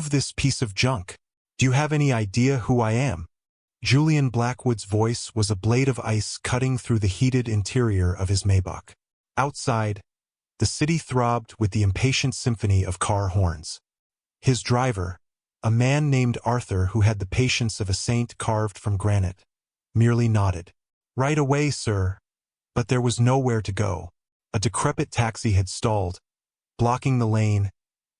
Move this piece of junk. Do you have any idea who I am? Julian Blackwood's voice was a blade of ice cutting through the heated interior of his Maybach. Outside, the city throbbed with the impatient symphony of car horns. His driver, a man named Arthur who had the patience of a saint carved from granite, merely nodded. "Right away, sir." But there was nowhere to go. A decrepit taxi had stalled, blocking the lane,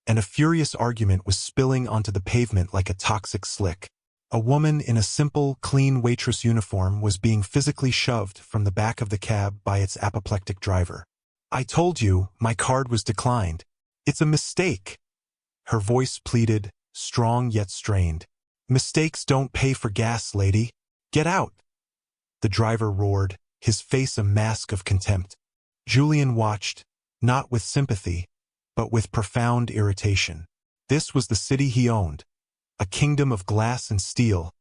and a furious argument was spilling onto the pavement like a toxic slick. A woman in a simple, clean waitress uniform was being physically shoved from the back of the cab by its apoplectic driver. "I told you, my card was declined. It's a mistake." Her voice pleaded, strong yet strained. "Mistakes don't pay for gas, lady. Get out." The driver roared, his face a mask of contempt. Julian watched, not with sympathy, but with profound irritation. This was the city he owned, a kingdom of glass and steel,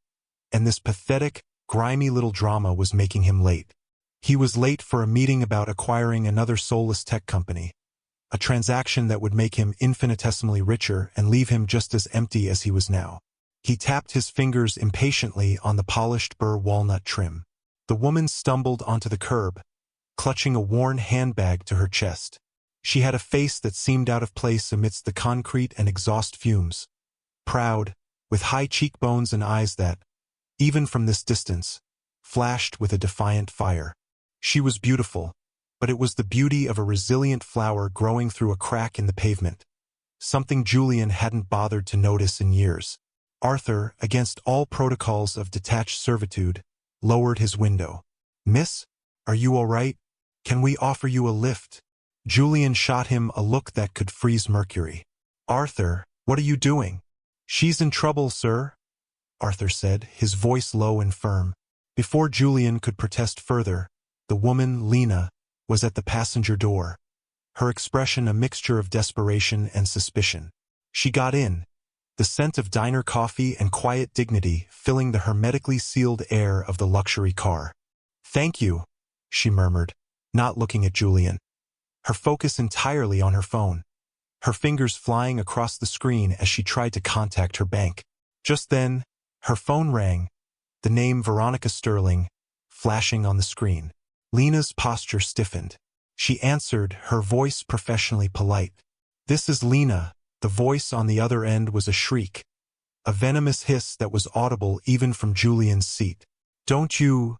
and this pathetic, grimy little drama was making him late. He was late for a meeting about acquiring another soulless tech company, a transaction that would make him infinitesimally richer and leave him just as empty as he was now. He tapped his fingers impatiently on the polished burr walnut trim. The woman stumbled onto the curb, clutching a worn handbag to her chest. She had a face that seemed out of place amidst the concrete and exhaust fumes. Proud, with high cheekbones and eyes that, even from this distance, flashed with a defiant fire. She was beautiful, but it was the beauty of a resilient flower growing through a crack in the pavement, something Julian hadn't bothered to notice in years. Arthur, against all protocols of detached servitude, lowered his window. "Miss, are you all right? Can we offer you a lift?" Julian shot him a look that could freeze mercury. "Arthur, what are you doing?" "She's in trouble, sir," Arthur said, his voice low and firm. Before Julian could protest further, the woman, Lena, was at the passenger door, her expression a mixture of desperation and suspicion. She got in, the scent of diner coffee and quiet dignity filling the hermetically sealed air of the luxury car. "Thank you," she murmured, not looking at Julian, her focus entirely on her phone, her fingers flying across the screen as she tried to contact her bank. Just then, her phone rang, the name Veronica Sterling flashing on the screen. Lena's posture stiffened. She answered, her voice professionally polite. "This is Lena." The voice on the other end was a shriek, a venomous hiss that was audible even from Julian's seat. "Don't you...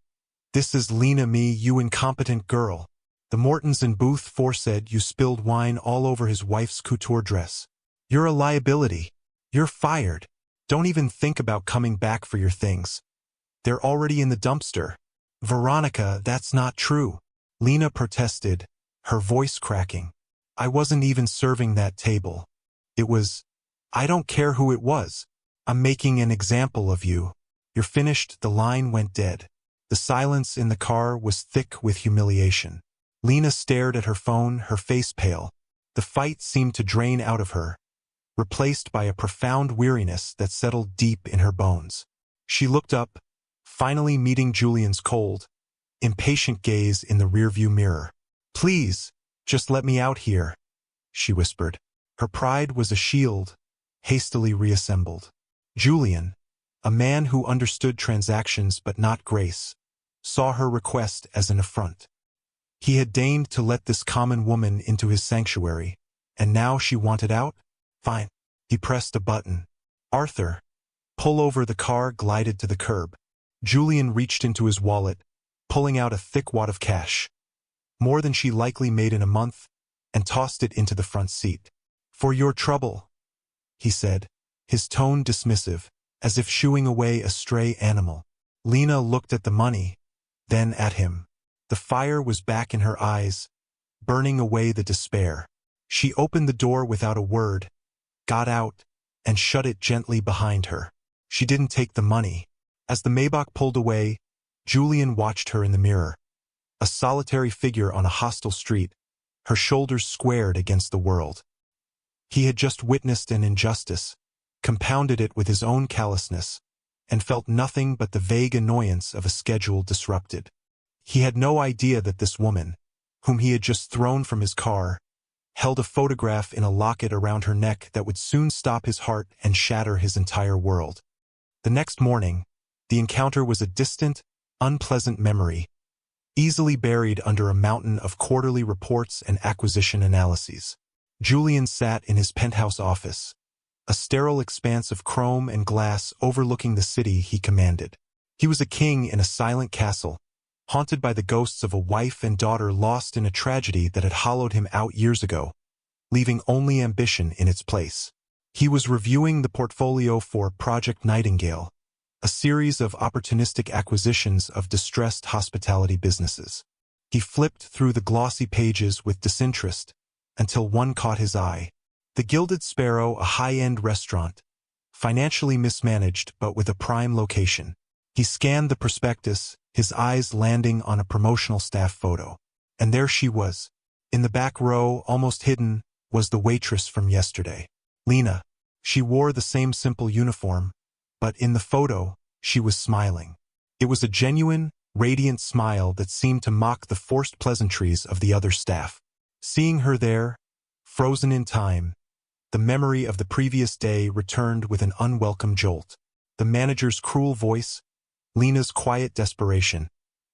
This is Lena me, you incompetent girl. The Mortons in booth 4 said you spilled wine all over his wife's couture dress. You're a liability. You're fired. Don't even think about coming back for your things. They're already in the dumpster." "Veronica, that's not true," Lena protested, her voice cracking. "I wasn't even serving that table. It was... I don't care who it was. I'm making an example of you. You're finished." The line went dead. The silence in the car was thick with humiliation. Lena stared at her phone, her face pale. The fight seemed to drain out of her, replaced by a profound weariness that settled deep in her bones. She looked up, finally meeting Julian's cold, impatient gaze in the rearview mirror. "Please, just let me out here," she whispered. Her pride was a shield, hastily reassembled. Julian, a man who understood transactions but not grace, saw her request as an affront. He had deigned to let this common woman into his sanctuary, and now she wanted out? Fine. He pressed a button. "Arthur, pull over." The car glided to the curb. Julian reached into his wallet, pulling out a thick wad of cash, more than she likely made in a month, and tossed it into the front seat. "For your trouble," he said, his tone dismissive, as if shooing away a stray animal. Lena looked at the money, then at him. The fire was back in her eyes, burning away the despair. She opened the door without a word, got out, and shut it gently behind her. She didn't take the money. As the Maybach pulled away, Julian watched her in the mirror. A solitary figure on a hostile street, her shoulders squared against the world. He had just witnessed an injustice, compounded it with his own callousness, and felt nothing but the vague annoyance of a schedule disrupted. He had no idea that this woman, whom he had just thrown from his car, held a photograph in a locket around her neck that would soon stop his heart and shatter his entire world. The next morning, the encounter was a distant, unpleasant memory, easily buried under a mountain of quarterly reports and acquisition analyses. Julian sat in his penthouse office, a sterile expanse of chrome and glass overlooking the city he commanded. He was a king in a silent castle, haunted by the ghosts of a wife and daughter lost in a tragedy that had hollowed him out years ago, leaving only ambition in its place. He was reviewing the portfolio for Project Nightingale, a series of opportunistic acquisitions of distressed hospitality businesses. He flipped through the glossy pages with disinterest until one caught his eye. The Gilded Sparrow, a high-end restaurant, financially mismanaged but with a prime location. He scanned the prospectus, his eyes landing on a promotional staff photo. And there she was. In the back row, almost hidden, was the waitress from yesterday. Lena. She wore the same simple uniform, but in the photo, she was smiling. It was a genuine, radiant smile that seemed to mock the forced pleasantries of the other staff. Seeing her there, frozen in time, the memory of the previous day returned with an unwelcome jolt. The manager's cruel voice, Lena's quiet desperation,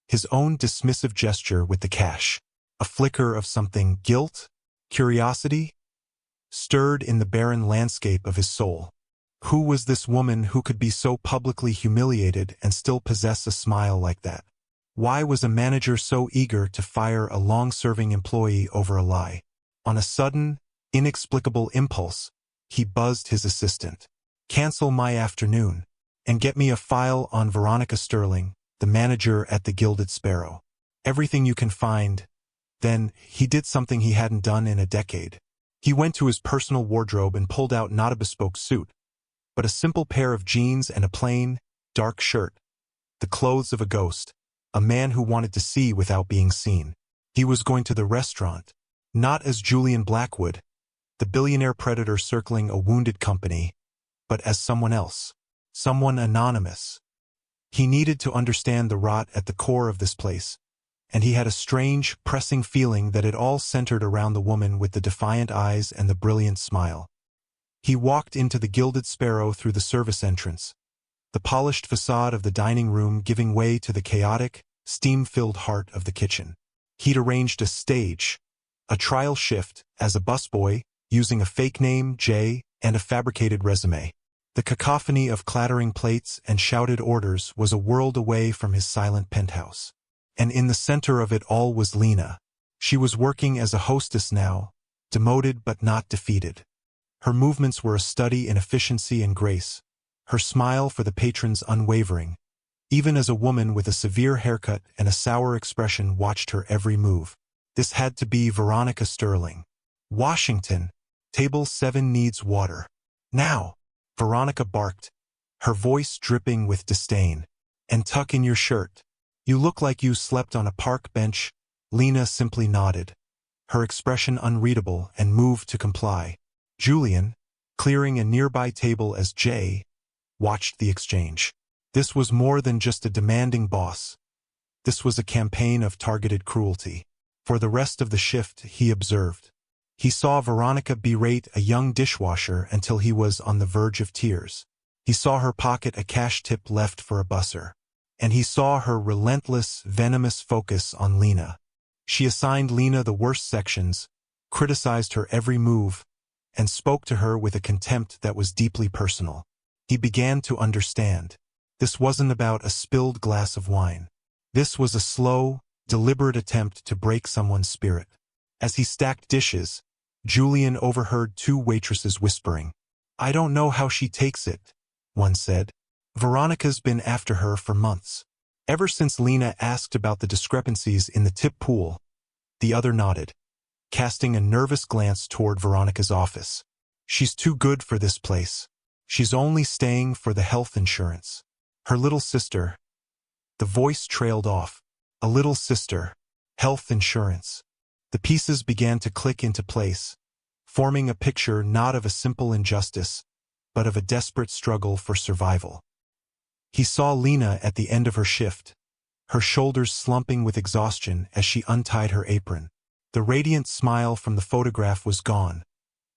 his own dismissive gesture with the cash. A flicker of something, guilt, curiosity, stirred in the barren landscape of his soul. Who was this woman who could be so publicly humiliated and still possess a smile like that? Why was a manager so eager to fire a long-serving employee over a lie? On a sudden, inexplicable impulse, he buzzed his assistant. "Cancel my afternoon, and get me a file on Veronica Sterling, the manager at the Gilded Sparrow. Everything you can find." Then, he did something he hadn't done in a decade. He went to his personal wardrobe and pulled out not a bespoke suit, but a simple pair of jeans and a plain, dark shirt. The clothes of a ghost, a man who wanted to see without being seen. He was going to the restaurant, not as Julian Blackwood, the billionaire predator circling a wounded company, but as someone else, someone anonymous. He needed to understand the rot at the core of this place, and he had a strange, pressing feeling that it all centered around the woman with the defiant eyes and the brilliant smile. He walked into the Gilded Sparrow through the service entrance, the polished facade of the dining room giving way to the chaotic, steam-filled heart of the kitchen. He'd arranged a stage, a trial shift, as a busboy, using a fake name, Jay, and a fabricated resume. The cacophony of clattering plates and shouted orders was a world away from his silent penthouse. And in the center of it all was Lena. She was working as a hostess now, demoted but not defeated. Her movements were a study in efficiency and grace, her smile for the patrons unwavering, even as a woman with a severe haircut and a sour expression watched her every move. This had to be Veronica Sterling. "Washington, table 7 needs water. Now," Veronica barked, her voice dripping with disdain. "And tuck in your shirt. You look like you slept on a park bench." Lena simply nodded, her expression unreadable, and moved to comply. Julian, clearing a nearby table as Jay, watched the exchange. This was more than just a demanding boss. This was a campaign of targeted cruelty. For the rest of the shift, he observed. He saw Veronica berate a young dishwasher until he was on the verge of tears. He saw her pocket a cash tip left for a busser. And he saw her relentless, venomous focus on Lena. She assigned Lena the worst sections, criticized her every move, and spoke to her with a contempt that was deeply personal. He began to understand. This wasn't about a spilled glass of wine. This was a slow, deliberate attempt to break someone's spirit. As he stacked dishes, Julian overheard 2 waitresses whispering. "I don't know how she takes it," one said. "Veronica's been after her for months. Ever since Lena asked about the discrepancies in the tip pool." The other nodded, casting a nervous glance toward Veronica's office. "She's too good for this place. She's only staying for the health insurance. Her little sister." The voice trailed off. A little sister. Health insurance. The pieces began to click into place, forming a picture not of a simple injustice, but of a desperate struggle for survival. He saw Lena at the end of her shift, her shoulders slumping with exhaustion as she untied her apron. The radiant smile from the photograph was gone,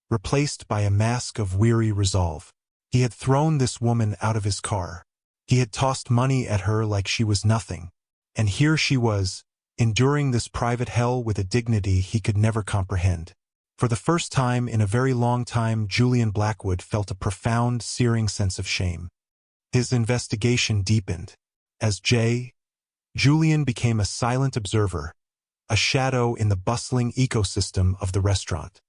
replaced by a mask of weary resolve. He had thrown this woman out of his car. He had tossed money at her like she was nothing. And here she was, enduring this private hell with a dignity he could never comprehend. For the first time in a very long time, Julian Blackwood felt a profound, searing sense of shame. His investigation deepened. As Julian became a silent observer, a shadow in the bustling ecosystem of the restaurant.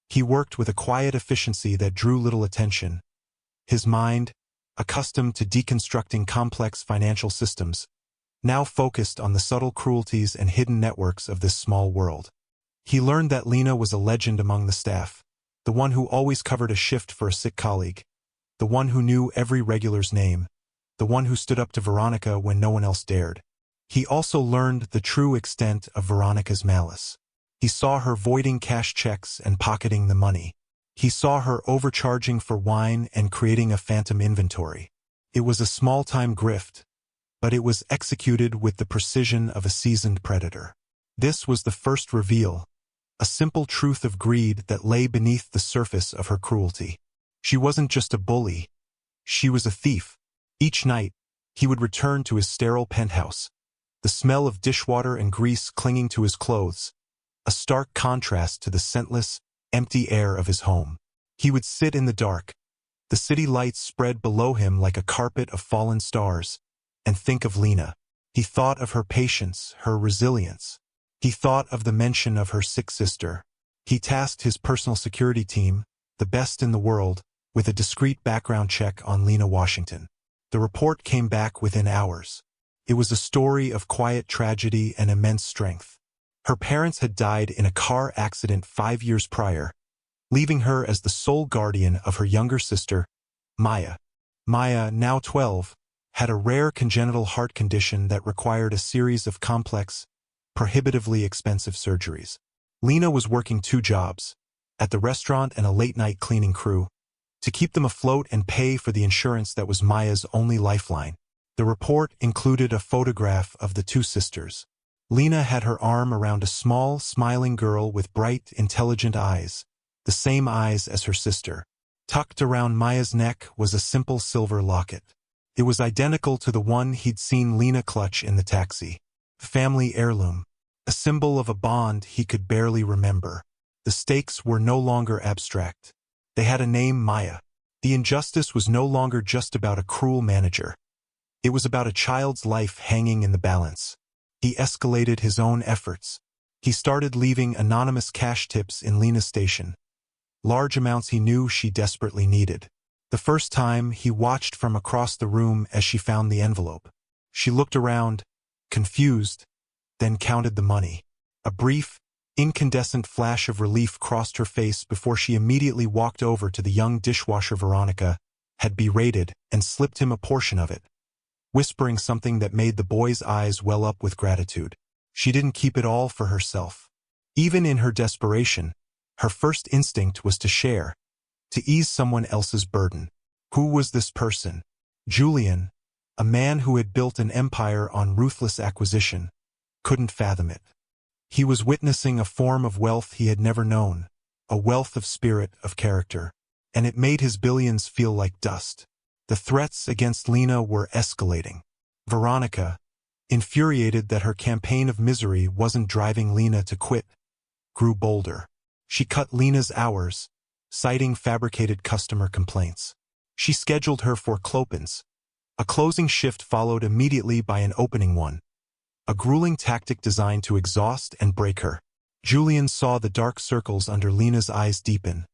He worked with a quiet efficiency that drew little attention. His mind, accustomed to deconstructing complex financial systems, now focused on the subtle cruelties and hidden networks of this small world. He learned that Lena was a legend among the staff, the one who always covered a shift for a sick colleague, the one who knew every regular's name, the one who stood up to Veronica when no one else dared. He also learned the true extent of Veronica's malice. He saw her voiding cash checks and pocketing the money. He saw her overcharging for wine and creating a phantom inventory. It was a small-time grift, but it was executed with the precision of a seasoned predator. This was the first reveal, a simple truth of greed that lay beneath the surface of her cruelty. She wasn't just a bully. She was a thief. Each night, he would return to his sterile penthouse, the smell of dishwater and grease clinging to his clothes, a stark contrast to the scentless, empty air of his home. He would sit in the dark, the city lights spread below him like a carpet of fallen stars, and think of Lena. He thought of her patience, her resilience. He thought of the mention of her sick sister. He tasked his personal security team, the best in the world, with a discreet background check on Lena Washington. The report came back within hours. It was a story of quiet tragedy and immense strength. Her parents had died in a car accident 5 years prior, leaving her as the sole guardian of her younger sister, Maya. Maya, now 12, had a rare congenital heart condition that required a series of complex, prohibitively expensive surgeries. Lena was working 2 jobs, at the restaurant and a late-night cleaning crew, to keep them afloat and pay for the insurance that was Maya's only lifeline. The report included a photograph of the 2 sisters. Lena had her arm around a small, smiling girl with bright, intelligent eyes, the same eyes as her sister. Tucked around Maya's neck was a simple silver locket. It was identical to the one he'd seen Lena clutch in the taxi. Family heirloom, a symbol of a bond he could barely remember. The stakes were no longer abstract. They had a name: Maya. The injustice was no longer just about a cruel manager. It was about a child's life hanging in the balance. He escalated his own efforts. He started leaving anonymous cash tips in Lena's station, large amounts he knew she desperately needed. The first time, he watched from across the room as she found the envelope. She looked around, confused, then counted the money. A brief, incandescent flash of relief crossed her face before she immediately walked over to the young dishwasher Veronica, had berated, and slipped him a portion of it, whispering something that made the boy's eyes well up with gratitude. She didn't keep it all for herself. Even in her desperation, her first instinct was to share, to ease someone else's burden. Who was this person? Julian, a man who had built an empire on ruthless acquisition, couldn't fathom it. He was witnessing a form of wealth he had never known, a wealth of spirit, of character, and it made his billions feel like dust. The threats against Lena were escalating. Veronica, infuriated that her campaign of misery wasn't driving Lena to quit, grew bolder. She cut Lena's hours, citing fabricated customer complaints. She scheduled her for clopins. A closing shift followed immediately by an opening one, a grueling tactic designed to exhaust and break her. Julian saw the dark circles under Lena's eyes deepen.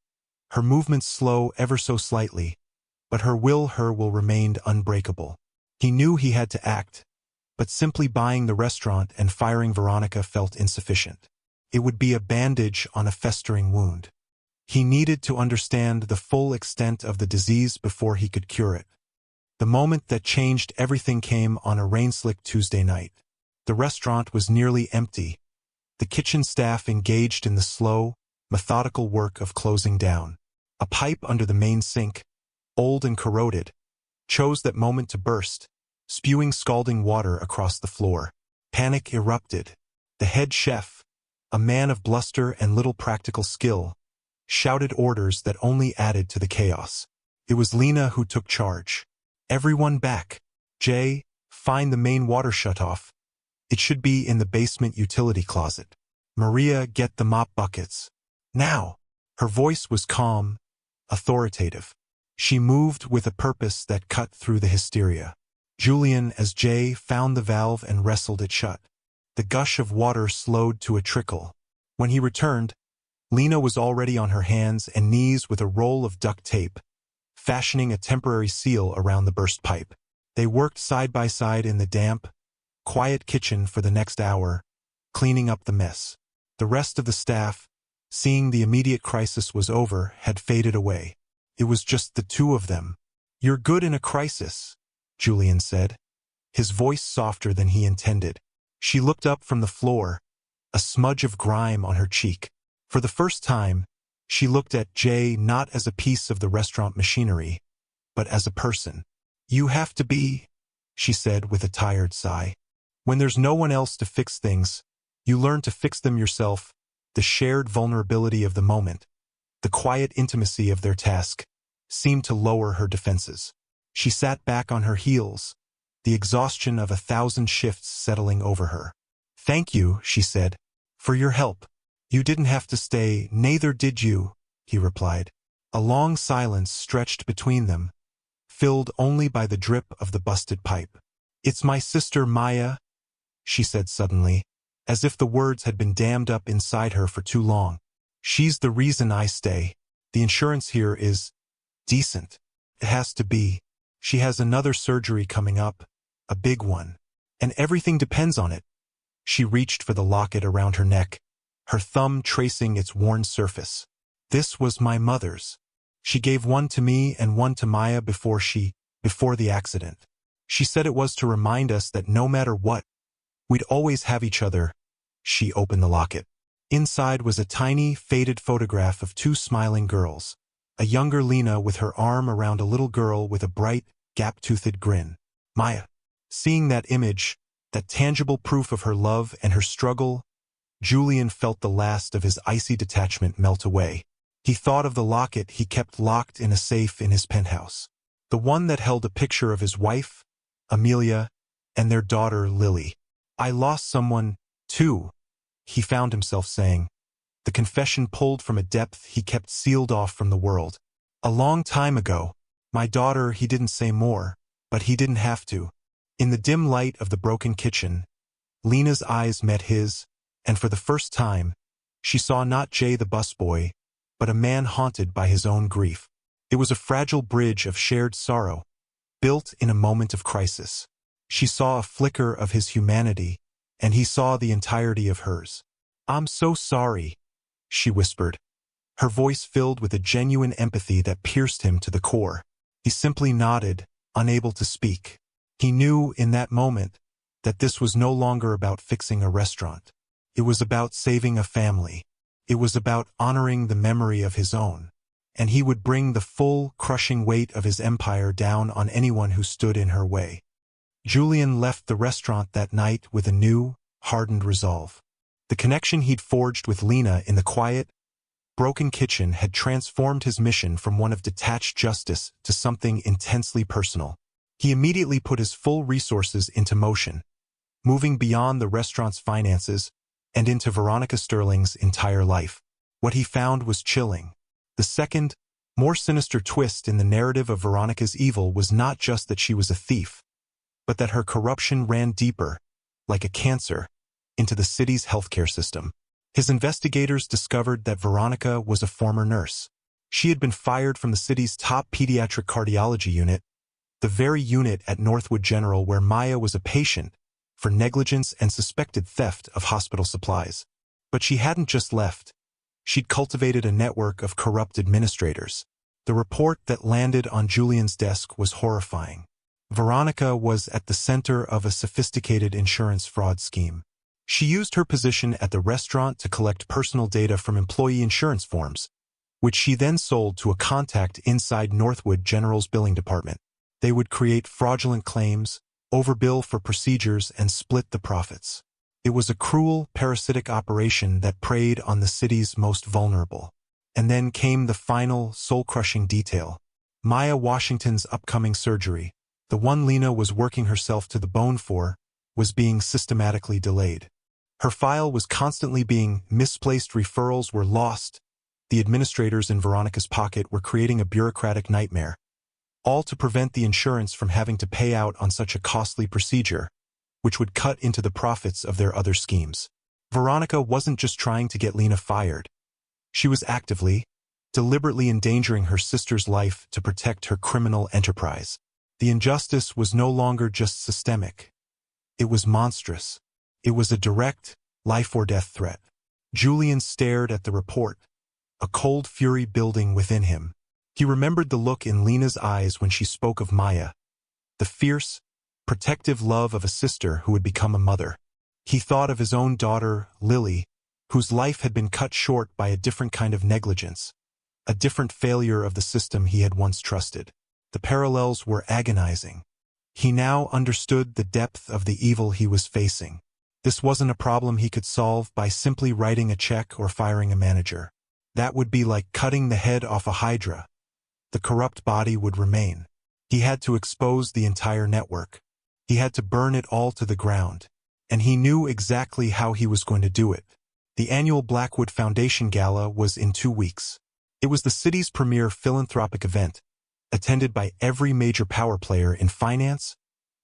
Her movements slow ever so slightly, but her will remained unbreakable. He knew he had to act, but simply buying the restaurant and firing Veronica felt insufficient. It would be a bandage on a festering wound. He needed to understand the full extent of the disease before he could cure it. The moment that changed everything came on a rain-slick Tuesday night. The restaurant was nearly empty, the kitchen staff engaged in the slow, methodical work of closing down. A pipe under the main sink, old and corroded, chose that moment to burst, spewing scalding water across the floor. Panic erupted. The head chef, a man of bluster and little practical skill, shouted orders that only added to the chaos. It was Lena who took charge. Everyone back. Jay, find the main water shutoff. It should be in the basement utility closet. Maria, get the mop buckets. Now. Her voice was calm, authoritative. She moved with a purpose that cut through the hysteria. Julian, as Jay found the valve and wrestled it shut. The gush of water slowed to a trickle. When he returned, Lena was already on her hands and knees with a roll of duct tape, fashioning a temporary seal around the burst pipe. They worked side by side in the damp, quiet kitchen for the next hour, cleaning up the mess. The rest of the staff, seeing the immediate crisis was over, had faded away. It was just the two of them. "You're good in a crisis," Julian said, his voice softer than he intended. She looked up from the floor, a smudge of grime on her cheek. For the first time, she looked at Jay not as a piece of the restaurant machinery, but as a person. "You have to be," she said with a tired sigh. "When there's no one else to fix things, you learn to fix them yourself." The shared vulnerability of the moment, the quiet intimacy of their task, seemed to lower her defenses. She sat back on her heels, the exhaustion of 1,000 shifts settling over her. "Thank you," she said, "for your help." "You didn't have to stay, neither did you," he replied. A long silence stretched between them, filled only by the drip of the busted pipe. "It's my sister Maya," she said suddenly, as if the words had been dammed up inside her for too long. "She's the reason I stay. The insurance here is decent. It has to be. She has another surgery coming up, a big one, and everything depends on it." She reached for the locket around her neck, her thumb tracing its worn surface. "This was my mother's. She gave one to me and one to Maya before the accident. She said it was to remind us that no matter what, we'd always have each other." She opened the locket. Inside was a tiny, faded photograph of two smiling girls, a younger Lena with her arm around a little girl with a bright, gap-toothed grin. Maya. Seeing that image, that tangible proof of her love and her struggle, Julian felt the last of his icy detachment melt away. He thought of the locket he kept locked in a safe in his penthouse, the one that held a picture of his wife, Amelia, and their daughter, Lily. "I lost someone, too," he found himself saying, the confession pulled from a depth he kept sealed off from the world. "A long time ago. My daughter." He didn't say more, but he didn't have to. In the dim light of the broken kitchen, Lena's eyes met his, and for the first time, she saw not Jay the busboy, but a man haunted by his own grief. It was a fragile bridge of shared sorrow, built in a moment of crisis. She saw a flicker of his humanity, and he saw the entirety of hers. "I'm so sorry," she whispered, her voice filled with a genuine empathy that pierced him to the core. He simply nodded, unable to speak. He knew in that moment that this was no longer about fixing a restaurant. It was about saving a family. It was about honoring the memory of his own. And he would bring the full, crushing weight of his empire down on anyone who stood in her way. Julian left the restaurant that night with a new, hardened resolve. The connection he'd forged with Lena in the quiet, broken kitchen had transformed his mission from one of detached justice to something intensely personal. He immediately put his full resources into motion, moving beyond the restaurant's finances and into Veronica Sterling's entire life. What he found was chilling. The second, more sinister twist in the narrative of Veronica's evil was not just that she was a thief, but that her corruption ran deeper, like a cancer, into the city's healthcare system. His investigators discovered that Veronica was a former nurse. She had been fired from the city's top pediatric cardiology unit, the very unit at Northwood General where Maya was a patient, for negligence and suspected theft of hospital supplies. But she hadn't just left. She'd cultivated a network of corrupt administrators. The report that landed on Julian's desk was horrifying. Veronica was at the center of a sophisticated insurance fraud scheme. She used her position at the restaurant to collect personal data from employee insurance forms, which she then sold to a contact inside Northwood General's billing department. They would create fraudulent claims, overbill for procedures, and split the profits. It was a cruel, parasitic operation that preyed on the city's most vulnerable. And then came the final, soul-crushing detail. Maya Washington's upcoming surgery, the one Lena was working herself to the bone for, was being systematically delayed. Her file was constantly being misplaced, referrals were lost. The administrators in Veronica's pocket were creating a bureaucratic nightmare, all to prevent the insurance from having to pay out on such a costly procedure, which would cut into the profits of their other schemes. Veronica wasn't just trying to get Lena fired. She was actively, deliberately endangering her sister's life to protect her criminal enterprise. The injustice was no longer just systemic. It was monstrous. It was a direct, life-or-death threat. Julian stared at the report, a cold fury building within him. He remembered the look in Lena's eyes when she spoke of Maya, the fierce, protective love of a sister who had become a mother. He thought of his own daughter, Lily, whose life had been cut short by a different kind of negligence, a different failure of the system he had once trusted. The parallels were agonizing. He now understood the depth of the evil he was facing. This wasn't a problem he could solve by simply writing a check or firing a manager. That would be like cutting the head off a hydra. The corrupt body would remain. He had to expose the entire network. He had to burn it all to the ground. And he knew exactly how he was going to do it. The annual Blackwood Foundation Gala was in 2 weeks. It was the city's premier philanthropic event, attended by every major power player in finance,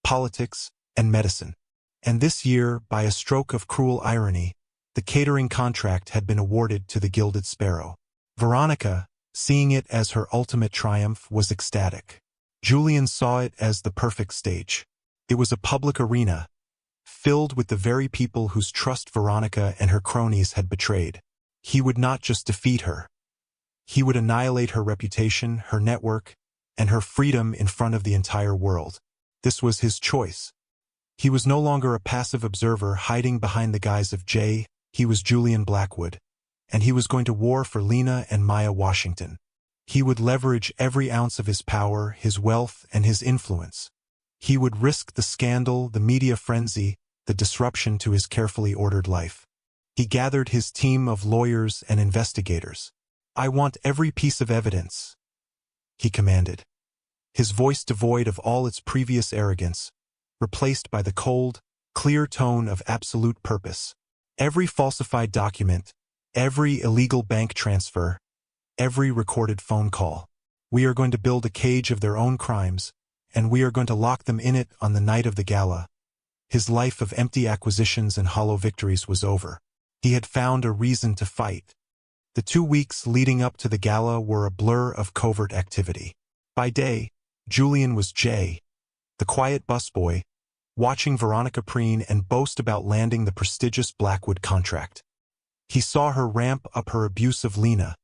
politics, and medicine. And this year, by a stroke of cruel irony, the catering contract had been awarded to the Gilded Sparrow. Veronica, seeing it as her ultimate triumph, was ecstatic. Julian saw it as the perfect stage. It was a public arena, filled with the very people whose trust Veronica and her cronies had betrayed. He would not just defeat her. He would annihilate her reputation, her network, and her freedom in front of the entire world. This was his choice. He was no longer a passive observer hiding behind the guise of Jay. He was Julian Blackwood, and he was going to war for Lena and Maya Washington. He would leverage every ounce of his power, his wealth, and his influence. He would risk the scandal, the media frenzy, the disruption to his carefully ordered life. He gathered his team of lawyers and investigators. "I want every piece of evidence," he commanded, his voice devoid of all its previous arrogance, replaced by the cold, clear tone of absolute purpose. Every falsified document, every illegal bank transfer, every recorded phone call. We are going to build a cage of their own crimes, and we are going to lock them in it on the night of the gala. His life of empty acquisitions and hollow victories was over. He had found a reason to fight. The 2 weeks leading up to the gala were a blur of covert activity. By day, Julian was Jay, the quiet busboy, watching Veronica preen and boast about landing the prestigious Blackwood contract. He saw her ramp up her abuse of Lena,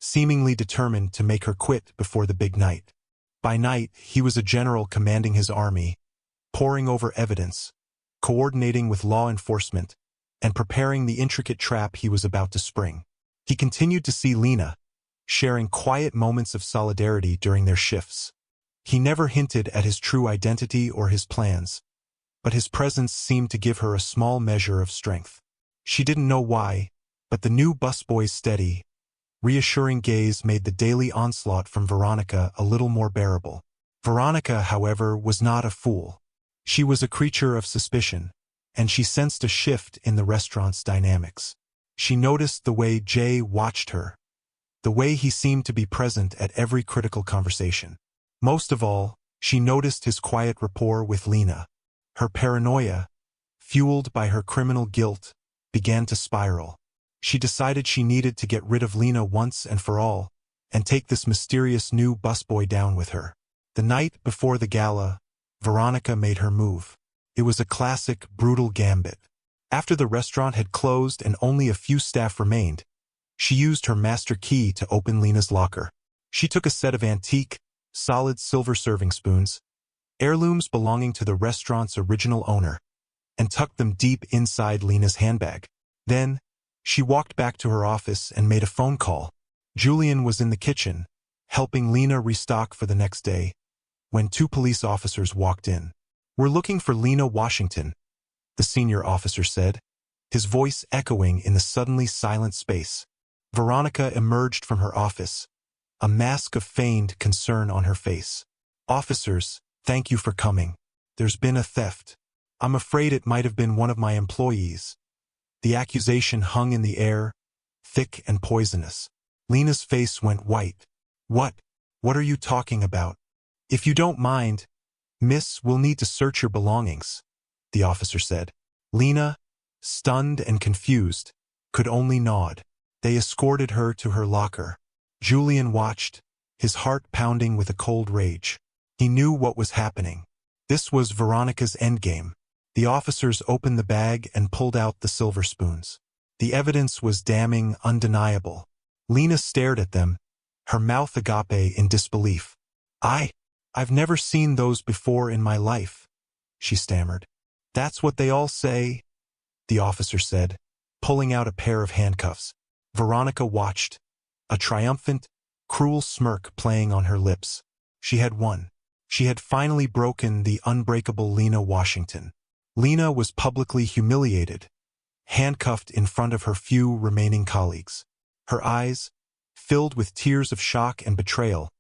seemingly determined to make her quit before the big night. By night, he was a general commanding his army, poring over evidence, coordinating with law enforcement, and preparing the intricate trap he was about to spring. He continued to see Lena, sharing quiet moments of solidarity during their shifts. He never hinted at his true identity or his plans, but his presence seemed to give her a small measure of strength. She didn't know why, but the new busboy's steady, reassuring gaze made the daily onslaught from Veronica a little more bearable. Veronica, however, was not a fool. She was a creature of suspicion, and she sensed a shift in the restaurant's dynamics. She noticed the way Jay watched her, the way he seemed to be present at every critical conversation. Most of all, she noticed his quiet rapport with Lena. Her paranoia, fueled by her criminal guilt, began to spiral. She decided she needed to get rid of Lena once and for all, and take this mysterious new busboy down with her. The night before the gala, Veronica made her move. It was a classic, brutal gambit. After the restaurant had closed and only a few staff remained, she used her master key to open Lena's locker. She took a set of antique, solid silver serving spoons, heirlooms belonging to the restaurant's original owner, and tucked them deep inside Lena's handbag. Then, she walked back to her office and made a phone call. Julian was in the kitchen, helping Lena restock for the next day, when 2 police officers walked in. "We're looking for Lena Washington," the senior officer said. his voice echoing in the suddenly silent space. Veronica emerged from her office, a mask of feigned concern on her face. "Officers, thank you for coming. There's been a theft. I'm afraid it might have been one of my employees." The accusation hung in the air, thick and poisonous. Lena's face went white. What? What are you talking about?" "If you don't mind, miss, we'll need to search your belongings," the officer said. Lena, stunned and confused, could only nod. They escorted her to her locker. Julian watched, his heart pounding with a cold rage. He knew what was happening. This was Veronica's endgame. The officers opened the bag and pulled out the silver spoons. The evidence was damning, undeniable. Lena stared at them, her mouth agape in disbelief. I've never seen those before in my life," she stammered. "That's what they all say," the officer said, pulling out a pair of handcuffs. Veronica watched, a triumphant, cruel smirk playing on her lips. She had won. She had finally broken the unbreakable Lena Washington. Lena was publicly humiliated, handcuffed in front of her few remaining colleagues. Her eyes, filled with tears of shock and betrayal,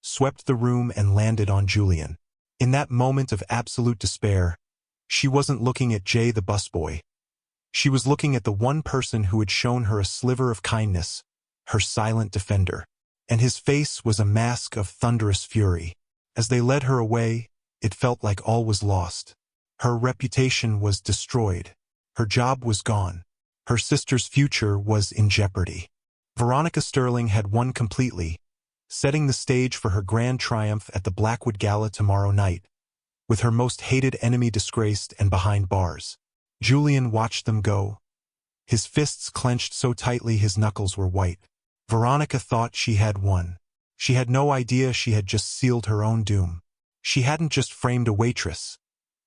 swept the room and landed on Julian. In that moment of absolute despair, she wasn't looking at Jay the busboy. She was looking at the one person who had shown her a sliver of kindness, her silent defender. And his face was a mask of thunderous fury. As they led her away, it felt like all was lost. Her reputation was destroyed. Her job was gone. Her sister's future was in jeopardy. Veronica Sterling had won completely, setting the stage for her grand triumph at the Blackwood Gala tomorrow night, with her most hated enemy disgraced and behind bars. Julian watched them go, his fists clenched so tightly his knuckles were white. Veronica thought she had won. She had no idea she had just sealed her own doom. She hadn't just framed a waitress.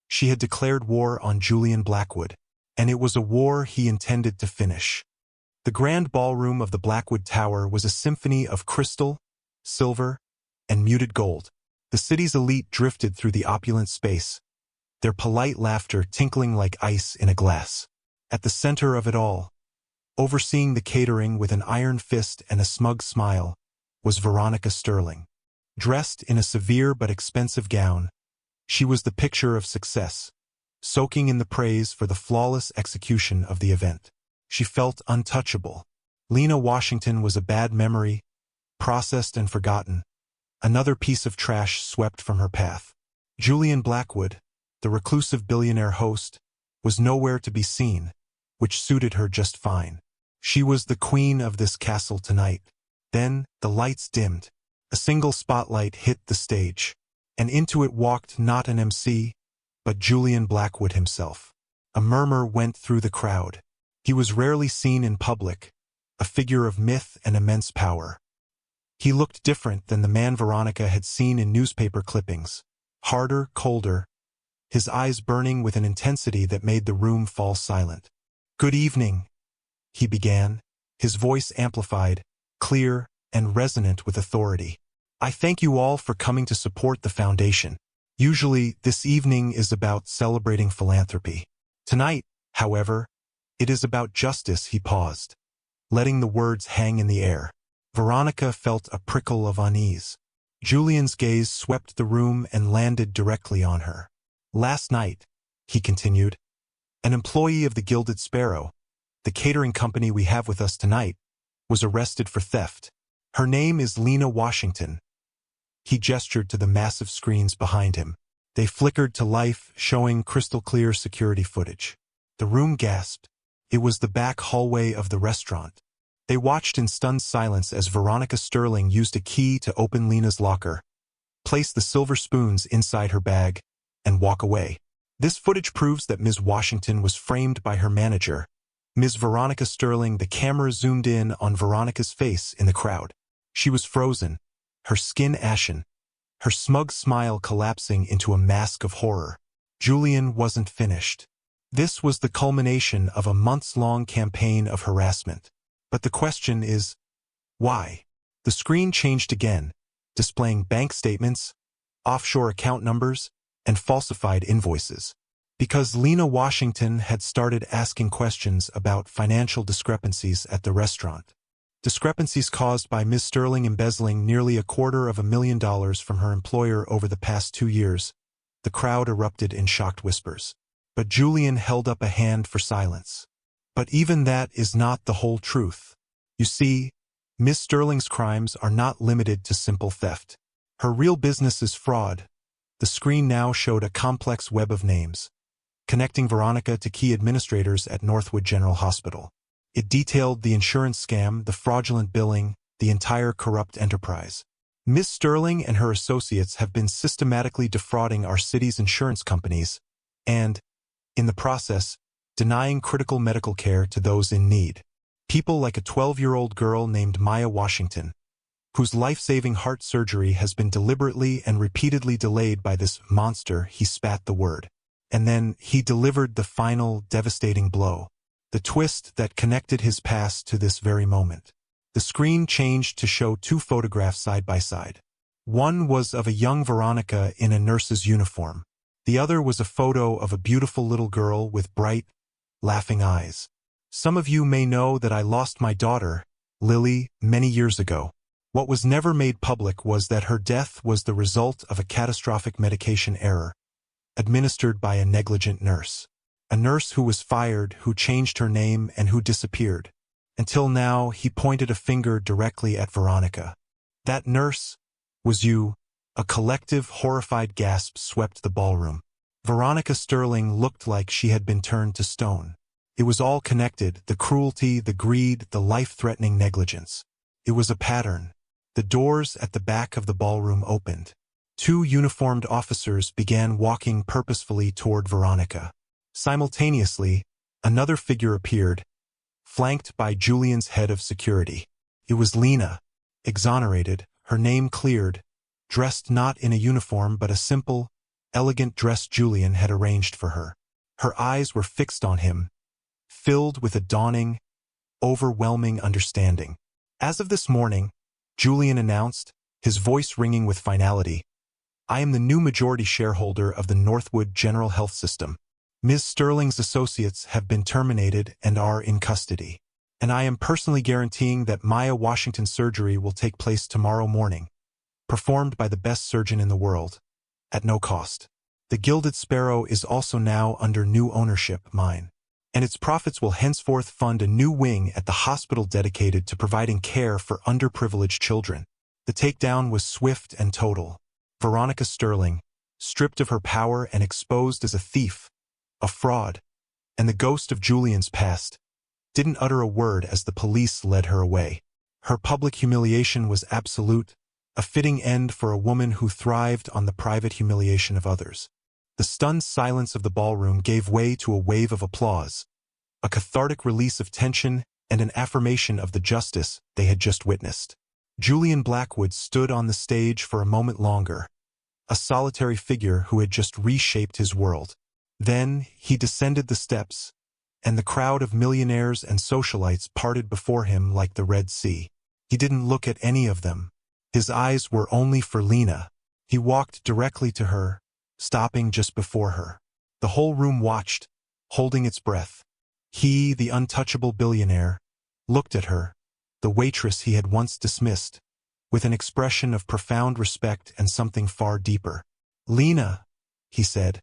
She had declared war on Julian Blackwood, and it was a war he intended to finish. The grand ballroom of the Blackwood Tower was a symphony of crystal, silver, and muted gold. The city's elite drifted through the opulent space, their polite laughter tinkling like ice in a glass. At the center of it all, overseeing the catering with an iron fist and a smug smile, was Veronica Sterling. Dressed in a severe but expensive gown, she was the picture of success, soaking in the praise for the flawless execution of the event. She felt untouchable. Lena Washington was a bad memory, processed and forgotten, another piece of trash swept from her path. Julian Blackwood, the reclusive billionaire host, was nowhere to be seen, which suited her just fine. She was the queen of this castle tonight. Then the lights dimmed. A single spotlight hit the stage, and into it walked not an MC, but Julian Blackwood himself. A murmur went through the crowd. He was rarely seen in public, a figure of myth and immense power. He looked different than the man Veronica had seen in newspaper clippings. Harder, colder, his eyes burning with an intensity that made the room fall silent. "Good evening," he began, his voice amplified, clear, and resonant with authority. "I thank you all for coming to support the foundation. Usually, this evening is about celebrating philanthropy. Tonight, however, it is about justice." He paused, letting the words hang in the air. Veronica felt a prickle of unease. Julian's gaze swept the room and landed directly on her. "Last night," he continued, "an employee of the Gilded Sparrow, the catering company we have with us tonight, was arrested for theft. Her name is Lena Washington." He gestured to the massive screens behind him. They flickered to life, showing crystal-clear security footage. The room gasped. It was the back hallway of the restaurant. They watched in stunned silence as Veronica Sterling used a key to open Lena's locker, place the silver spoons inside her bag, and walk away. This footage proves that Ms. Washington was framed by her manager, Ms. Veronica Sterling. The camera zoomed in on Veronica's face in the crowd. She was frozen, her skin ashen, her smug smile collapsing into a mask of horror. Julian wasn't finished. This was the culmination of a months-long campaign of harassment. But the question is, why? The screen changed again, displaying bank statements, offshore account numbers, and falsified invoices. Because Lena Washington had started asking questions about financial discrepancies at the restaurant. Discrepancies caused by Ms. Sterling embezzling nearly $250,000 from her employer over the past 2 years. The crowd erupted in shocked whispers. But Julian held up a hand for silence. But even that is not the whole truth. You see, Ms. Sterling's crimes are not limited to simple theft. Her real business is fraud. The screen now showed a complex web of names, connecting Veronica to key administrators at Northwood General Hospital. It detailed the insurance scam, the fraudulent billing, the entire corrupt enterprise. Ms. Sterling and her associates have been systematically defrauding our city's insurance companies and, in the process, denying critical medical care to those in need. People like a 12-year-old girl named Maya Washington, whose life-saving heart surgery has been deliberately and repeatedly delayed by this monster. He spat the word. And then he delivered the final, devastating blow. The twist that connected his past to this very moment. The screen changed to show 2 photographs side by side. One was of a young Veronica in a nurse's uniform. The other was a photo of a beautiful little girl with bright, laughing eyes. Some of you may know that I lost my daughter, Lily, many years ago. What was never made public was that her death was the result of a catastrophic medication error, administered by a negligent nurse. A nurse who was fired, who changed her name, and who disappeared. Until now, he pointed a finger directly at Veronica. That nurse was you. A collective, horrified gasp swept the ballroom. Veronica Sterling looked like she had been turned to stone. It was all connected, the cruelty, the greed, the life-threatening negligence. It was a pattern. The doors at the back of the ballroom opened. 2 uniformed officers began walking purposefully toward Veronica. Simultaneously, another figure appeared, flanked by Julian's head of security. It was Lena, exonerated, her name cleared, dressed not in a uniform but a simple, elegant dress Julian had arranged for her. Her eyes were fixed on him, filled with a dawning, overwhelming understanding. As of this morning, Julian announced, his voice ringing with finality, I am the new majority shareholder of the Northwood General Health System. Ms. Sterling's associates have been terminated and are in custody. And I am personally guaranteeing that Maya Washington's surgery will take place tomorrow morning, performed by the best surgeon in the world, at no cost. The Gilded Sparrow is also now under new ownership, mine, and its profits will henceforth fund a new wing at the hospital dedicated to providing care for underprivileged children. The takedown was swift and total. Veronica Sterling, stripped of her power and exposed as a thief, a fraud, and the ghost of Julian's past, didn't utter a word as the police led her away. Her public humiliation was absolute, a fitting end for a woman who thrived on the private humiliation of others. The stunned silence of the ballroom gave way to a wave of applause, a cathartic release of tension and an affirmation of the justice they had just witnessed. Julian Blackwood stood on the stage for a moment longer, a solitary figure who had just reshaped his world. Then he descended the steps, and the crowd of millionaires and socialites parted before him like the Red Sea. He didn't look at any of them. His eyes were only for Lena. He walked directly to her, stopping just before her. The whole room watched, holding its breath. He, the untouchable billionaire, looked at her, the waitress he had once dismissed, with an expression of profound respect and something far deeper. Lena, he said,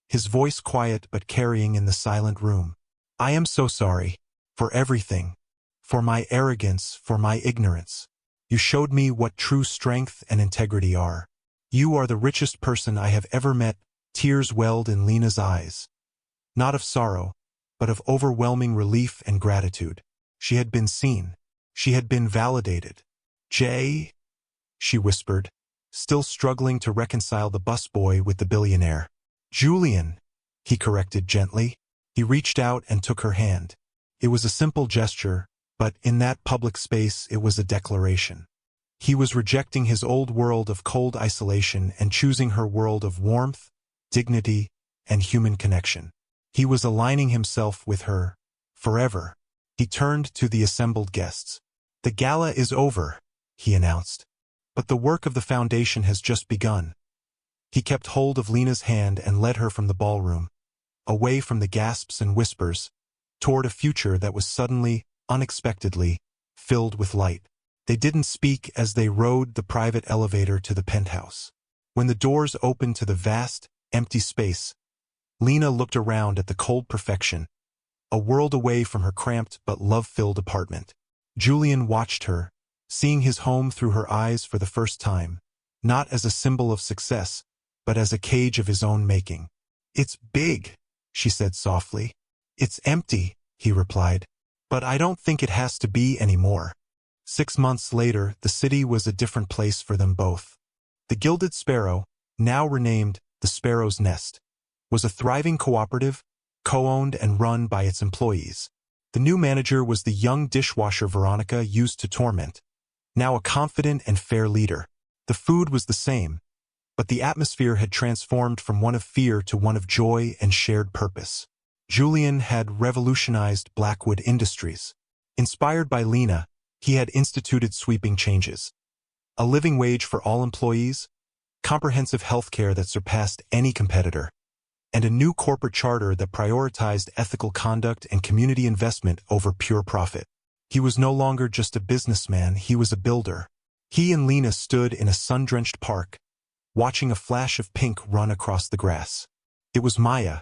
his voice quiet but carrying in the silent room. I am so sorry. For everything. For my arrogance, for my ignorance. You showed me what true strength and integrity are. You are the richest person I have ever met. Tears welled in Lena's eyes. Not of sorrow, but of overwhelming relief and gratitude. She had been seen. She had been validated. Jay, she whispered, still struggling to reconcile the busboy with the billionaire. Julian, he corrected gently. He reached out and took her hand. It was a simple gesture, but in that public space it was a declaration. He was rejecting his old world of cold isolation and choosing her world of warmth, dignity, and human connection. He was aligning himself with her, forever. He turned to the assembled guests. The gala is over, he announced. But the work of the foundation has just begun. He kept hold of Lena's hand and led her from the ballroom, away from the gasps and whispers, toward a future that was suddenly, unexpectedly, filled with light. They didn't speak as they rode the private elevator to the penthouse. When the doors opened to the vast, empty space, Lena looked around at the cold perfection, a world away from her cramped but love-filled apartment. Julian watched her, seeing his home through her eyes for the first time, not as a symbol of success, but as a cage of his own making. "It's big," she said softly. "It's empty," he replied. "But I don't think it has to be anymore." 6 months later, the city was a different place for them both. The Gilded Sparrow, now renamed the Sparrow's Nest, was a thriving cooperative, co-owned and run by its employees. The new manager was the young dishwasher Veronica used to torment, now a confident and fair leader. The food was the same, but the atmosphere had transformed from one of fear to one of joy and shared purpose. Julian had revolutionized Blackwood Industries. Inspired by Lena, he had instituted sweeping changes. A living wage for all employees, comprehensive health care that surpassed any competitor, and a new corporate charter that prioritized ethical conduct and community investment over pure profit. He was no longer just a businessman, he was a builder. He and Lena stood in a sun-drenched park, watching a flash of pink run across the grass. It was Maya,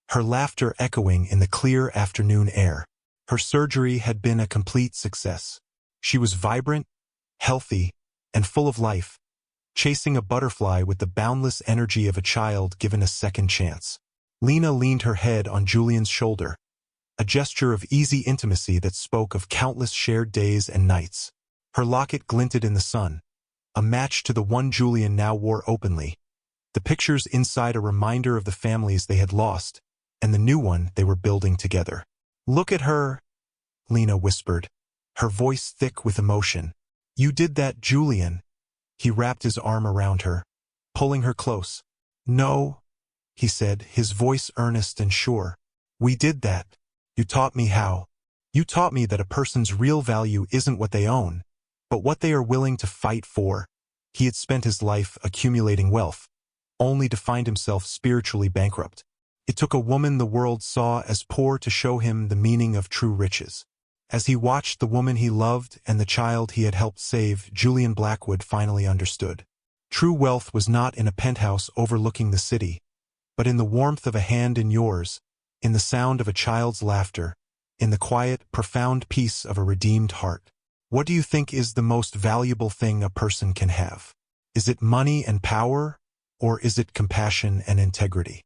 her laughter echoing in the clear afternoon air. Her surgery had been a complete success. She was vibrant, healthy, and full of life, chasing a butterfly with the boundless energy of a child given a second chance. Lena leaned her head on Julian's shoulder, a gesture of easy intimacy that spoke of countless shared days and nights. Her locket glinted in the sun, a match to the one Julian now wore openly. The pictures inside a reminder of the families they had lost, and the new one they were building together. "Look at her," Lena whispered, her voice thick with emotion. "You did that, Julian." He wrapped his arm around her, pulling her close. "No," he said, his voice earnest and sure. "We did that. You taught me how. You taught me that a person's real value isn't what they own, but what they are willing to fight for." He had spent his life accumulating wealth, only to find himself spiritually bankrupt. It took a woman the world saw as poor to show him the meaning of true riches. As he watched the woman he loved and the child he had helped save, Julian Blackwood finally understood. True wealth was not in a penthouse overlooking the city, but in the warmth of a hand in yours, in the sound of a child's laughter, in the quiet, profound peace of a redeemed heart. What do you think is the most valuable thing a person can have? Is it money and power, or is it compassion and integrity?